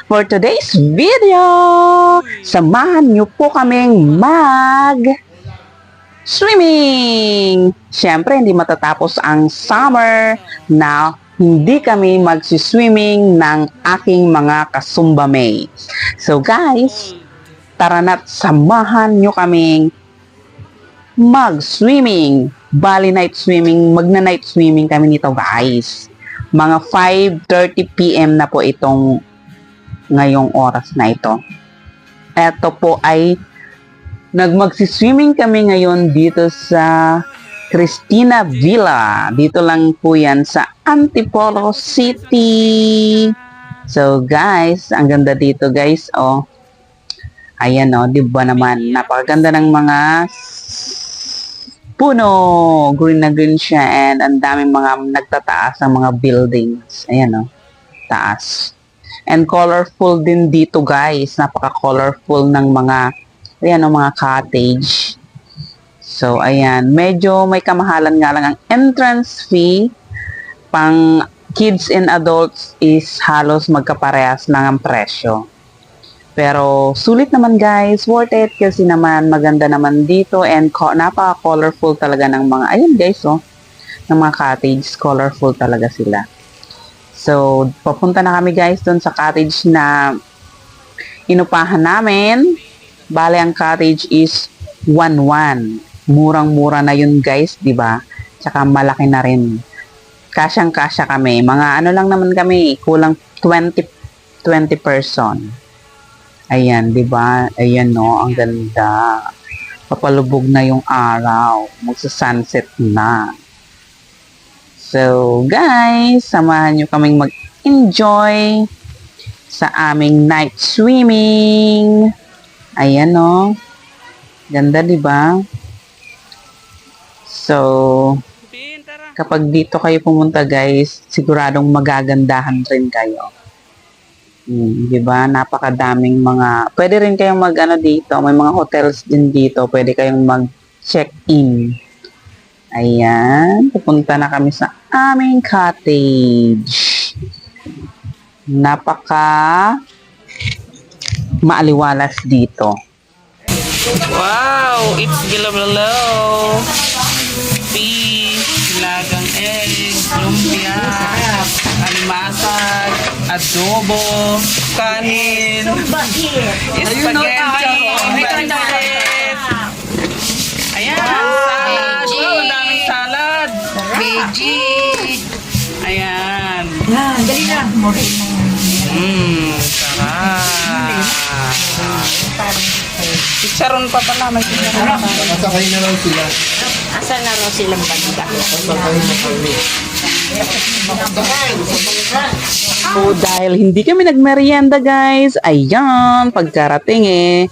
For today's video, samahan niyo po kaming swimming! Siyempre, hindi matatapos ang summer na hindi kami magsiswimming ng aking mga kasumbame. So guys, tara na't samahan niyo kaming mag-swimming. Bali night swimming, magna-night swimming kami nito guys. Mga 5:30 PM na po itong ngayong oras na ito. Ito po ay magsiswimming kami ngayon dito sa Cristina Villa. Dito lang po yan sa Antipolo City. So guys, ang ganda dito guys. Oh. Ayan oh, di ba naman? Napakaganda ng mga puno. Green na green siya and ang daming mga nagtataas ng mga buildings. Ayan oh, taas. And colorful din dito guys. Napaka-colorful ng mga, ayan o, mga cottage. So, ayan. Medyo may kamahalan nga lang ang entrance fee. Pang kids and adults is halos magkaparehas lang ang presyo. Pero, sulit naman guys. Worth it kasi naman maganda naman dito. And napaka-colorful talaga ng mga, ayan guys oh, ng mga cottage. Colorful talaga sila. So, papunta na kami guys doon sa cottage na inupahan namin. Bale, ang cottage is 1,100. Murang-mura na yun guys, di ba? Tsaka malaki na rin. Kasyang-kasya kami. Mga ano lang naman kami, kulang 20 person. Ayan, di ba? Ayan no, ang ganda. Papalubog na yung araw. Magsa-sunset na. So, guys, samahan nyo kaming mag-enjoy sa aming night swimming. Ayan, no? Ganda, di ba? So, kapag dito kayo pumunta, guys, siguradong magagandahan rin kayo. Di ba? Napakadaming mga... Pwede rin kayong mag-ano dito. May mga hotels din dito. Pwede kayong mag-check-in. Ayan, pupunta na kami sa aming cottage. Napaka maaliwalas dito. Wow! It's gilabalo! Fish, lagang egg, lumpia, alimasag, adobo, kanin, spaghetti, ayan, salad, ang daming salad, veggie, ayan. Dali na. Sarap. Chicharon pa pala, may chicharon. Masakay na lang sila. Asan na raw silang banda? Masakay na kami. So, dahil hindi kami nagmerienda guys, ayan, pagkarating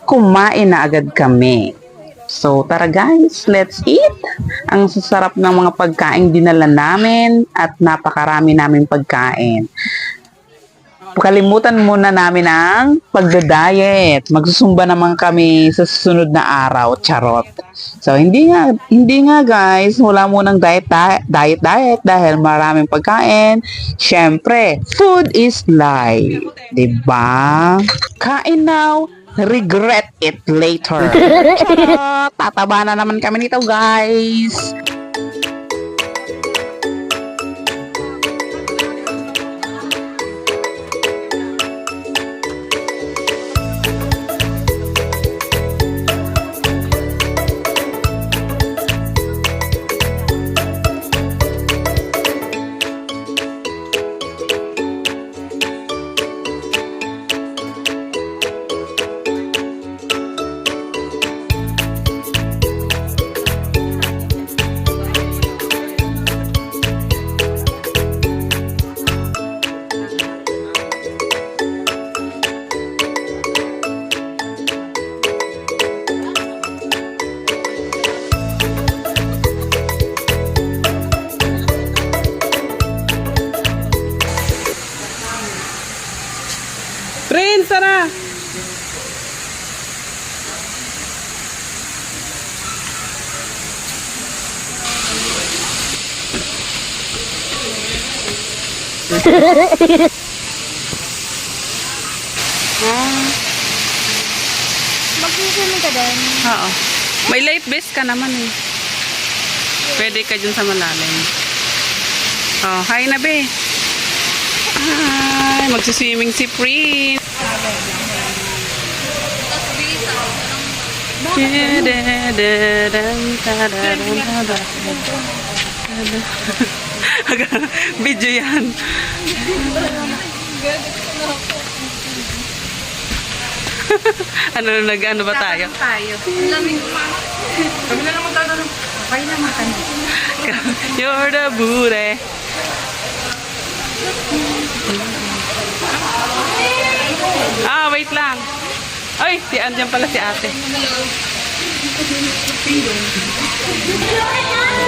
kumain na agad kami. So, tara guys, let's eat! Ang sasarap ng mga pagkain dinala namin at napakarami naming pagkain. Kalimutan muna namin ang pagda-diet. Magsusumba naman kami sa susunod na araw. Charot. So, hindi nga guys, wala munang diet dahil maraming pagkain. Siyempre, food is life. Diba? Kain now, regret it later. Charot. Tataba na naman kami nito guys. Prince, tara! din. Oo. May life vest ka naman eh. Pwede ka dyan sa malalim. Oh, hi na be. Ay, magsiswimming si Prince. Video yan. Ano ba tayo? Kami na lang magtatanong. Kayo na matanong. You're the booty. Wait lang. Ay, andyan pala si ate.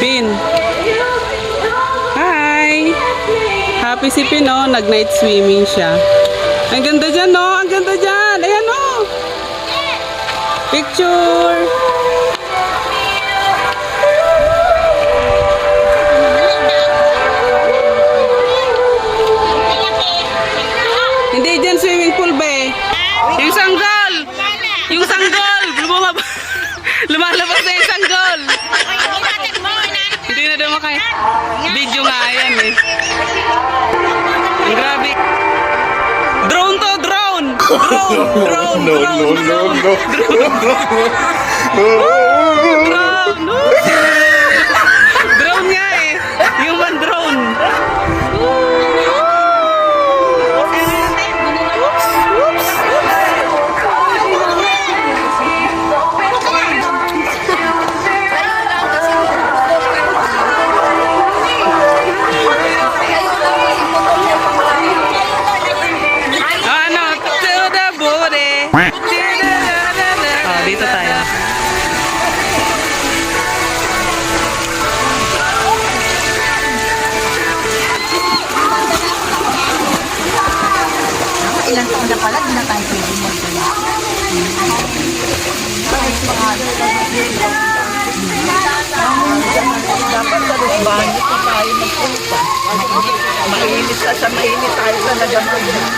Pin. Hi. Happy si Pin, oh. Nag-night swimming siya. Ang ganda dyan, no? Ang ganda dyan. Ayan, oh. Picture. Hindi dyan swimming pool ba eh? Yung sanggol! Yung sanggol! Lumalabas na yung sanggol! Hindi na daw makaya. Video nga yan eh. Ang grabe. Drone to! Drone! Drone! Drone! Drone nga eh. Yung man drone. Dito tayo. Ilan taon na pala, di na tayo pwede magdala. Dapat sa rusbahan ito tayo magpunta. Mainit sa mainit tayo talaga magdala.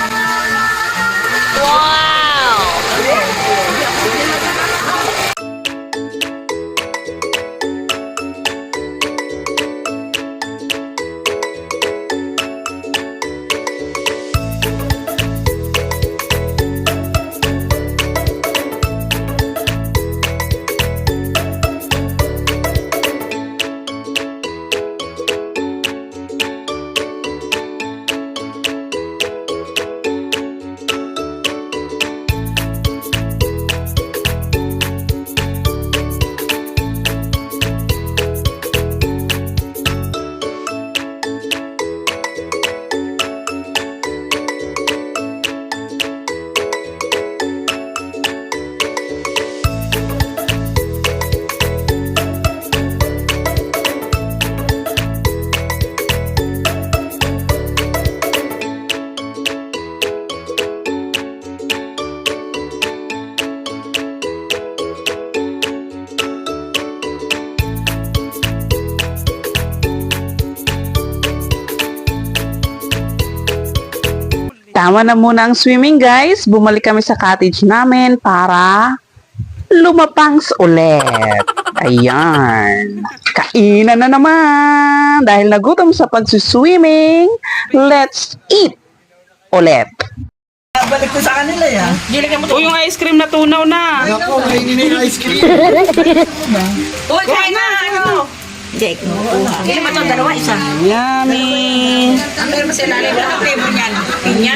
Tama na muna ang swimming, guys. Bumalik kami sa cottage namin para lumapangs ulit. Ayan. Kainan na naman. Dahil nagutom sa pag-swimming, let's eat ulit. Balik ko sa kanila yan. O yung ice cream na tunaw na. Ako, kainin na yung ice cream. Uy, kain na! Ano? Hindi, kinukuha. Kailan ba ito? Dalawa, isa. Yummy. Ang meron mas ilalim na ang flavor niyan. Pinya.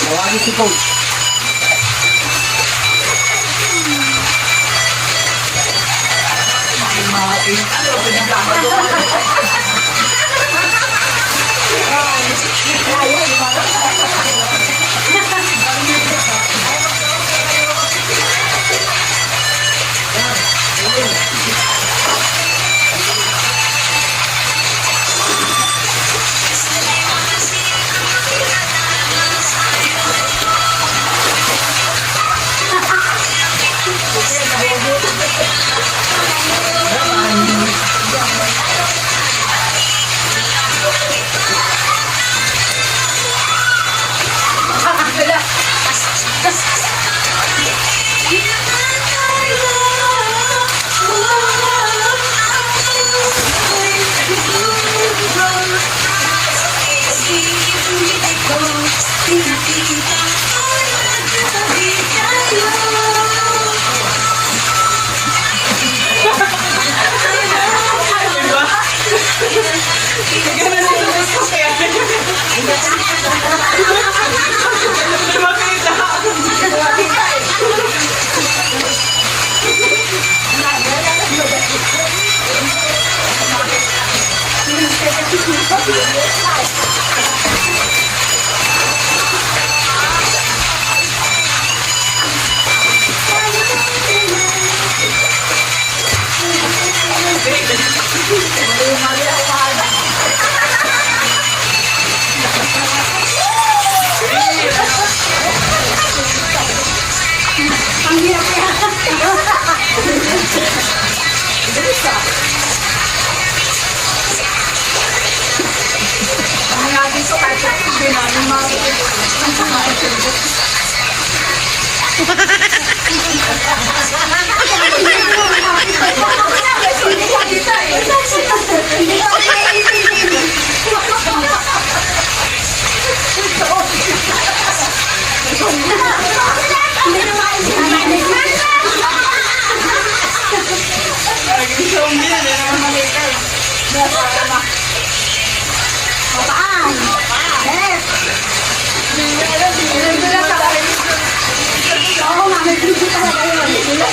Tawagin si Coach.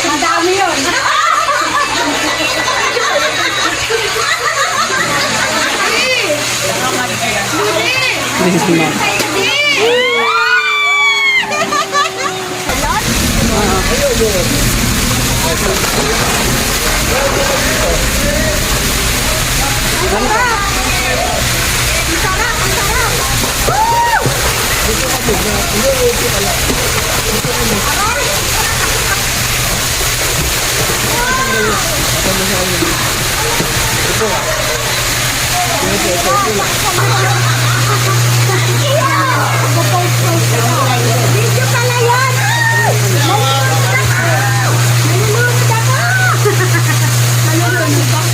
Madami yun. Please na. Video pala yan! Nalulunod ako! Nalulunod ako! Nalulunod ako!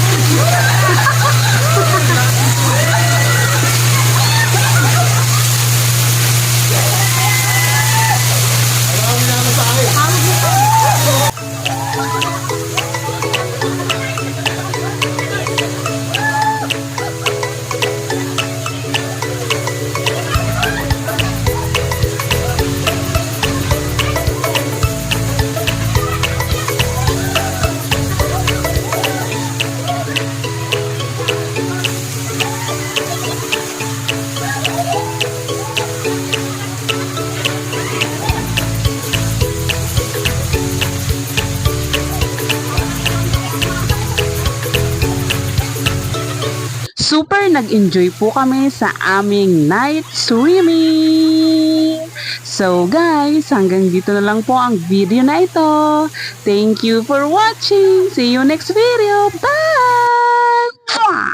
Super nag-enjoy po kami sa aming night swimming. So guys, hanggang dito na lang po ang video na ito. Thank you for watching. See you next video. Bye!